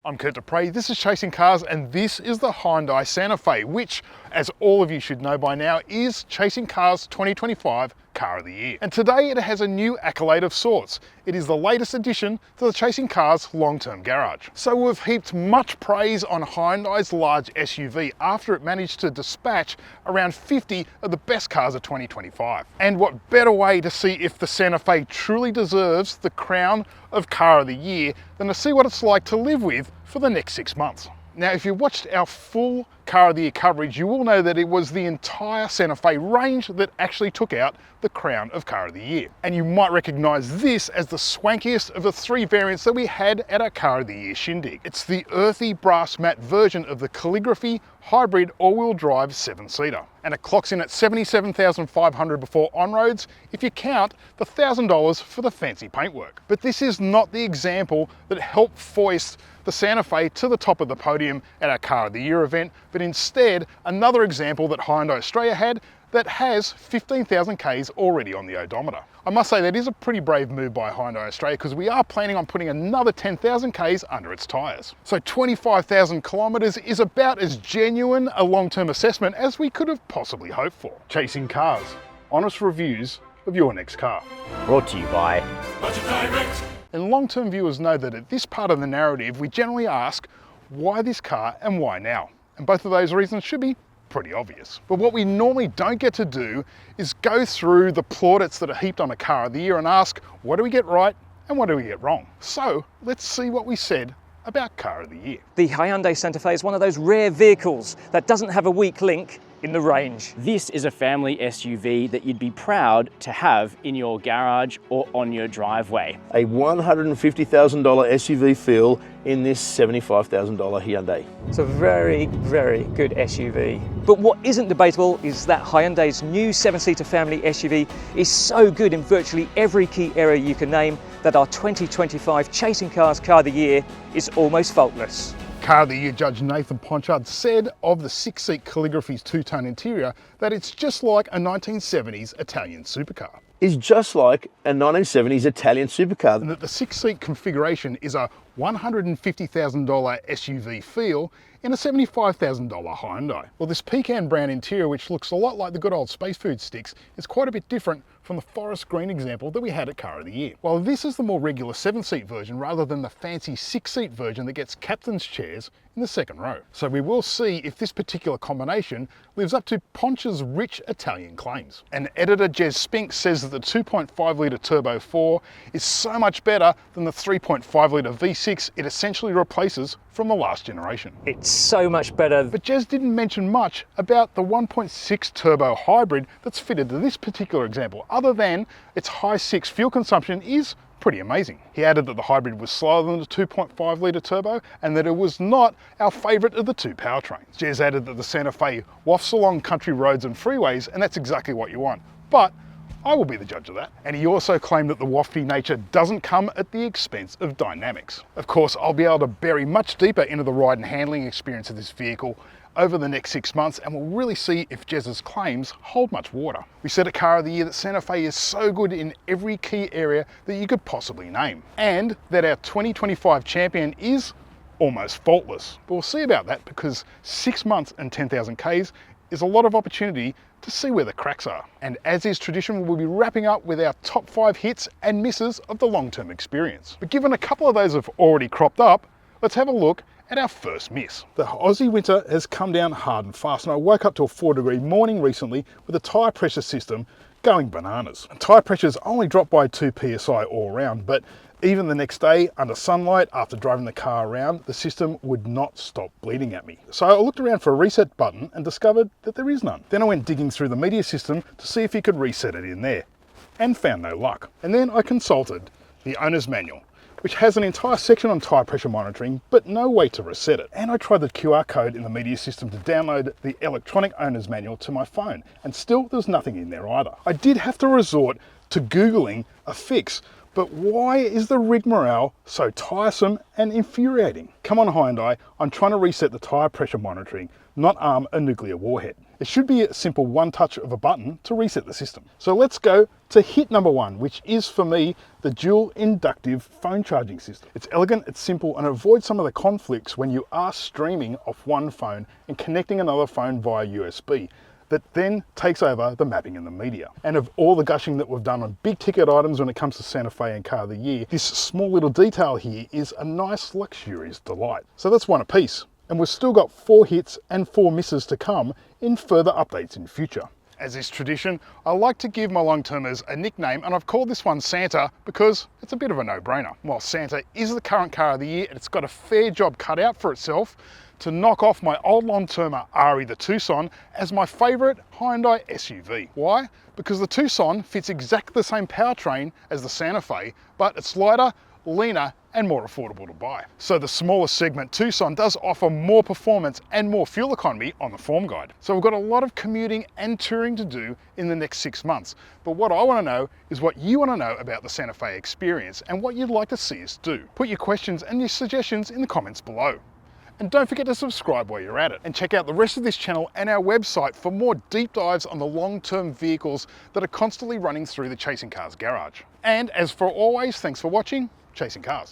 I'm Curt Dupriez, this is Chasing Cars, and this is the Hyundai Santa Fe, which, as all of you should know by now, is Chasing Cars 2025 Car of the Year. And today it has a new accolade of sorts. It is the latest addition to the Chasing Cars long-term garage. So we've heaped much praise on Hyundai's large SUV after it managed to dispatch around 50 of the best cars of 2025. And what better way to see if the Santa Fe truly deserves the crown of Car of the Year than to see what it's like to live with for the next 6 months. Now, if you watched our full Car of the Year coverage, you will know that it was the entire Santa Fe range that actually took out the crown of Car of the Year. And you might recognize this as the swankiest of the 3 variants that we had at our Car of the Year shindig. It's the earthy brass matte version of the Calligraphy hybrid all-wheel drive 7-seater. And it clocks in at $77,500 before on-roads if you count the $1,000 for the fancy paintwork. But this is not the example that helped foist the Santa Fe to the top of the podium at our Car of the Year event, but instead another example that Hyundai Australia had that has 15,000 Ks already on the odometer. I must say that is a pretty brave move by Hyundai Australia because we are planning on putting another 10,000 Ks under its tyres. So 25,000 kilometres is about as genuine a long-term assessment as we could have possibly hoped for. Chasing Cars, honest reviews of your next car. Brought to you by Budget Direct. And long-term viewers know that at this part of the narrative, we generally ask, why this car and why now? And both of those reasons should be pretty obvious. But what we normally don't get to do is go through the plaudits that are heaped on a Car of the Year and ask, what do we get right and what do we get wrong? So let's see what we said about Car of the Year. The Hyundai Santa Fe is one of those rare vehicles that doesn't have a weak link in the range. This is a family SUV that you'd be proud to have in your garage or on your driveway. A $150,000 SUV feel in this $75,000 Hyundai. It's a very, very good SUV. But what isn't debatable is that Hyundai's new 7-seater family SUV is so good in virtually every key area you can name that our 2025 Chasing Cars Car of the Year is almost faultless. Car of the Year judge Nathan Ponchard said of the 6-seat Calligraphy's 2-tone interior that it's just like a 1970s Italian supercar. Is just like a 1970s Italian supercar. And that the 6-seat configuration is a $150,000 SUV feel in a $75,000 Hyundai. Well, this pecan brown interior, which looks a lot like the good old Space Food sticks, is quite a bit different from the forest green example that we had at Car of the Year. While this is the more regular 7-seat version rather than the fancy 6-seat version that gets captain's chairs in the second row. So we will see if this particular combination lives up to Ponch's rich Italian claims. And editor Jez Spink says that the 2.5 litre Turbo 4 is so much better than the 3.5 litre V6 it essentially replaces from the last generation. It's so much better. But Jez didn't mention much about the 1.6 turbo hybrid that's fitted to this particular example, other than its high 6 fuel consumption is pretty amazing. He added that the hybrid was slower than the 2.5 litre turbo and that it was not our favourite of the 2 powertrains. Jez added that the Santa Fe wafts along country roads and freeways, and that's exactly what you want. But I will be the judge of that. And he also claimed that the wafty nature doesn't come at the expense of dynamics. Of course, I'll be able to bury much deeper into the ride and handling experience of this vehicle over the next 6 months, and we'll really see if Jez's claims hold much water. We said at Car of the Year that Santa Fe is so good in every key area that you could possibly name, and that our 2025 champion is almost faultless. But we'll see about that because 6 months and 10,000 Ks is a lot of opportunity to see where the cracks are. And as is tradition, we'll be wrapping up with our top 5 hits and misses of the long-term experience. But given a couple of those have already cropped up, let's have a look at our first miss. The Aussie winter has come down hard and fast, and I woke up to a 4-degree morning recently with the tyre pressure system going bananas. Tyre pressures only dropped by 2 psi all around, but even the next day, under sunlight, after driving the car around, the system would not stop bleeding at me. So I looked around for a reset button and discovered that there is none. Then I went digging through the media system to see if you could reset it in there, and found no luck. And then I consulted the owner's manual, which has an entire section on tyre pressure monitoring, but no way to reset it. And I tried the QR code in the media system to download the electronic owner's manual to my phone, and still there's nothing in there either. I did have to resort to Googling a fix, but why is the rigmarole so tiresome and infuriating? Come on Hyundai, I'm trying to reset the tyre pressure monitoring, not arm a nuclear warhead. It should be a simple one touch of a button to reset the system. So let's go to hit number one, which is for me the dual inductive phone charging system. It's elegant, it's simple, and it avoids some of the conflicts when you are streaming off one phone and connecting another phone via USB. That then takes over the mapping and the media. And of all the gushing that we've done on big ticket items when it comes to Santa Fe and Car of the Year, this small little detail here is a nice luxurious delight. So that's one apiece. And we've still got 4 hits and 4 misses to come in further updates in future. As is tradition, I like to give my long-termers a nickname, and I've called this one Santa because it's a bit of a no-brainer. While Santa is the current Car of the Year and it's got a fair job cut out for itself to knock off my old long-termer Ari the Tucson as my favourite Hyundai SUV. Why? Because the Tucson fits exactly the same powertrain as the Santa Fe, but it's lighter, leaner, and more affordable to buy. So the smaller segment Tucson does offer more performance and more fuel economy on the form guide. So we've got a lot of commuting and touring to do in the next 6 months. But what I want to know is what you want to know about the Santa Fe experience and what you'd like to see us do. Put your questions and your suggestions in the comments below. And don't forget to subscribe while you're at it. And check out the rest of this channel and our website for more deep dives on the long-term vehicles that are constantly running through the Chasing Cars garage. And as for always, thanks for watching Chasing Cars.